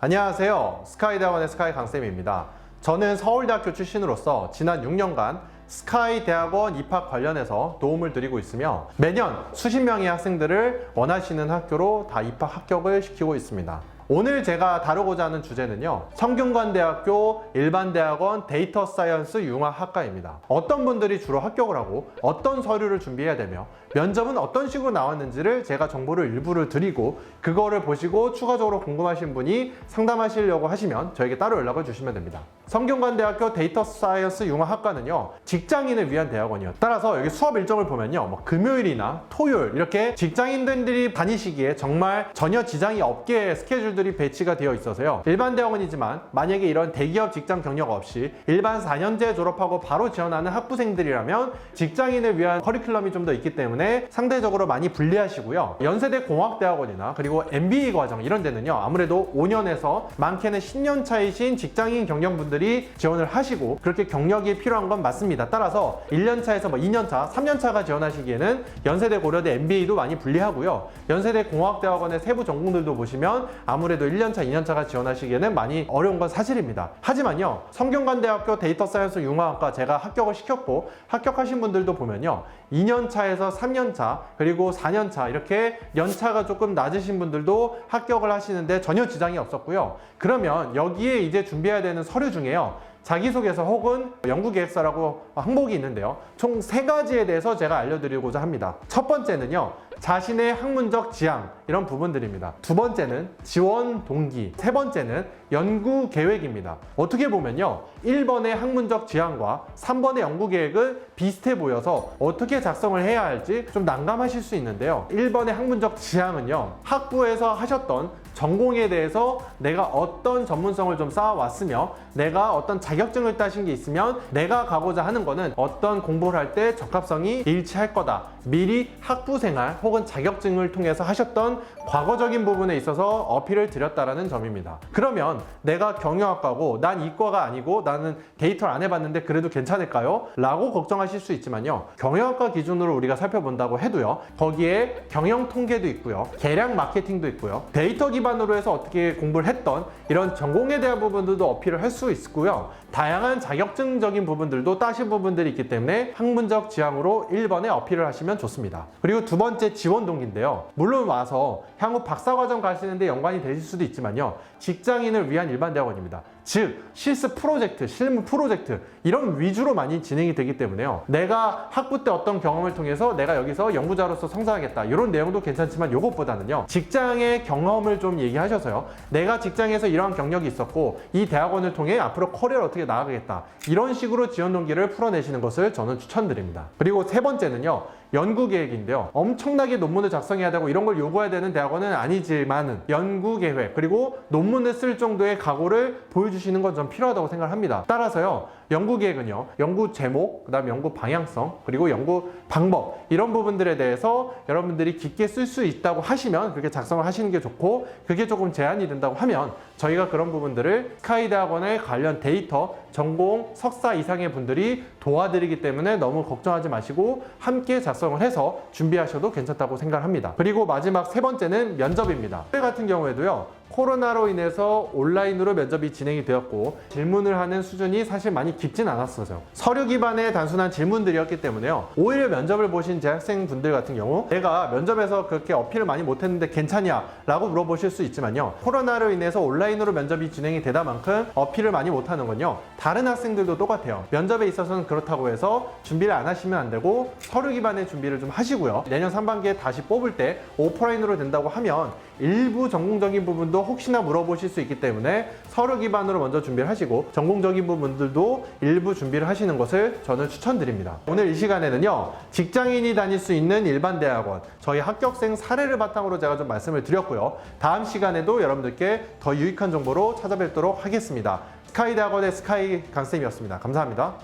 안녕하세요. 스카이대학원의 스카이 강쌤입니다. 저는 서울대학교 출신으로서 지난 6년간 스카이대학원 입학 관련해서 도움을 드리고 있으며 매년 수십 명의 학생들을 원하시는 학교로 다 입학 합격을 시키고 있습니다. 오늘 제가 다루고자 하는 주제는요, 성균관대학교 일반대학원 데이터 사이언스 융합학과입니다. 어떤 분들이 주로 합격을 하고 어떤 서류를 준비해야 되며 면접은 어떤 식으로 나왔는지를 제가 정보를 일부를 드리고 그거를 보시고 추가적으로 궁금하신 분이 상담하시려고 하시면 저에게 따로 연락을 주시면 됩니다. 성균관대학교 데이터 사이언스 융합학과는요, 직장인을 위한 대학원이에요. 따라서 여기 수업 일정을 보면요, 금요일이나 토요일 이렇게 직장인들이 다니시기에 정말 전혀 지장이 없게 스케줄들이 배치가 되어 있어서요, 일반 대학원이지만 만약에 이런 대기업 직장 경력 없이 일반 4년제 졸업하고 바로 지원하는 학부생들이라면 직장인을 위한 커리큘럼이 좀 더 있기 때문에 상대적으로 많이 불리하시고요. 연세대 공학대학원이나 그리고 MBA 과정 이런 데는요, 아무래도 5년에서 많게는 10년 차이신 직장인 경력분들이 지원을 하시고 그렇게 경력이 필요한 건 맞습니다. 따라서 1년차에서 2년차, 3년차가 지원하시기에는 연세대 고려대 MBA도 많이 불리하고요. 연세대 공학대학원의 세부 전공들도 보시면 아무래도 1년차, 2년차가 지원하시기에는 많이 어려운 건 사실입니다. 하지만요, 성균관대학교 데이터 사이언스 융합학과 제가 합격을 시켰고 합격하신 분들도 보면요, 2년차에서 3년차 그리고 4년차 이렇게 연차가 조금 낮으신 분들도 합격을 하시는데 전혀 지장이 없었고요. 그러면 여기에 이제 준비해야 되는 서류 중에요, 자기소개서 혹은 연구계획서라고 항목이 있는데요, 총 3가지에 대해서 제가 알려드리고자 합니다. 첫 번째는요, 자신의 학문적 지향 이런 부분들입니다. 두 번째는 지원 동기, 세 번째는 연구 계획입니다. 어떻게 보면요, 1번의 학문적 지향과 3번의 연구 계획은 비슷해 보여서 어떻게 작성을 해야 할지 좀 난감하실 수 있는데요, 1번의 학문적 지향은요, 학부에서 하셨던 전공에 대해서 내가 어떤 전문성을 좀 쌓아왔으며 내가 어떤 자격증을 따신 게 있으면 내가 가고자 하는 거는 어떤 공부를 할 때 적합성이 일치할 거다. 미리 학부생활 혹은 자격증을 통해서 하셨던 과거적인 부분에 있어서 어필을 드렸다라는 점입니다. 그러면 내가 경영학과고 난 이과가 아니고 나는 데이터를 안 해봤는데 그래도 괜찮을까요? 라고 걱정하실 수 있지만요, 경영학과 기준으로 우리가 살펴본다고 해도요, 거기에 경영 통계도 있고요, 계량 마케팅도 있고요, 데이터 기반으로 해서 어떻게 공부를 했던 이런 전공에 대한 부분들도 어필을 할 수 있고요, 다양한 자격증적인 부분들도 따신 부분들이 있기 때문에 학문적 지향으로 1번에 어필을 하시면 좋습니다. 그리고 두 번째, 지원 동기인데요, 물론 와서 향후 박사과정 가시는데 연관이 되실 수도 있지만요, 직장인을 위한 일반 대학원입니다. 즉 실습 프로젝트, 실무 프로젝트 이런 위주로 많이 진행이 되기 때문에요, 내가 학부 때 어떤 경험을 통해서 내가 여기서 연구자로서 성장하겠다 이런 내용도 괜찮지만 이것보다는요, 직장의 경험을 좀 얘기하셔서요, 내가 직장에서 이러한 경력이 있었고 이 대학원을 통해 앞으로 커리어를 어떻게 나아가겠다 이런 식으로 지원 동기를 풀어내시는 것을 저는 추천드립니다. 그리고 세 번째는요, 연구계획인데요, 엄청나게 논문을 작성해야 되고 이런 걸 요구해야 되는 대학원은 아니지만은 연구계획 그리고 논문을 쓸 정도의 각오를 보여주시는 건 좀 필요하다고 생각합니다. 따라서요, 연구계획은요, 연구 제목, 그 다음에 연구 방향성, 그리고 연구 방법 이런 부분들에 대해서 여러분들이 깊게 쓸 수 있다고 하시면 그렇게 작성을 하시는 게 좋고, 그게 조금 제한이 된다고 하면 저희가 그런 부분들을 스카이대학원의 관련 데이터 전공 석사 이상의 분들이 도와드리기 때문에 너무 걱정하지 마시고 함께 작성을 해서 준비하셔도 괜찮다고 생각합니다. 그리고 마지막 세 번째는 면접입니다. 올해 같은 경우에도요, 코로나로 인해서 온라인으로 면접이 진행이 되었고 질문을 하는 수준이 사실 많이 깊진 않았어요. 서류 기반의 단순한 질문들이었기 때문에요, 오히려 면접을 보신 재학생분들 같은 경우 내가 면접에서 그렇게 어필을 많이 못했는데 괜찮냐? 라고 물어보실 수 있지만요, 코로나로 인해서 온라인으로 면접이 진행이 되다 만큼 어필을 많이 못하는 건요, 다른 학생들도 똑같아요. 면접에 있어서는 그렇다고 해서 준비를 안 하시면 안 되고 서류 기반의 준비를 좀 하시고요, 내년 상반기에 다시 뽑을 때 오프라인으로 된다고 하면 일부 전공적인 부분도 혹시나 물어보실 수 있기 때문에 서류 기반으로 먼저 준비를 하시고 전공적인 부분들도 일부 준비를 하시는 것을 저는 추천드립니다. 오늘 이 시간에는요, 직장인이 다닐 수 있는 일반 대학원 저희 합격생 사례를 바탕으로 제가 좀 말씀을 드렸고요, 다음 시간에도 여러분들께 더 유익한 정보로 찾아뵙도록 하겠습니다. 스카이대학원의 스카이 강쌤이었습니다. 감사합니다.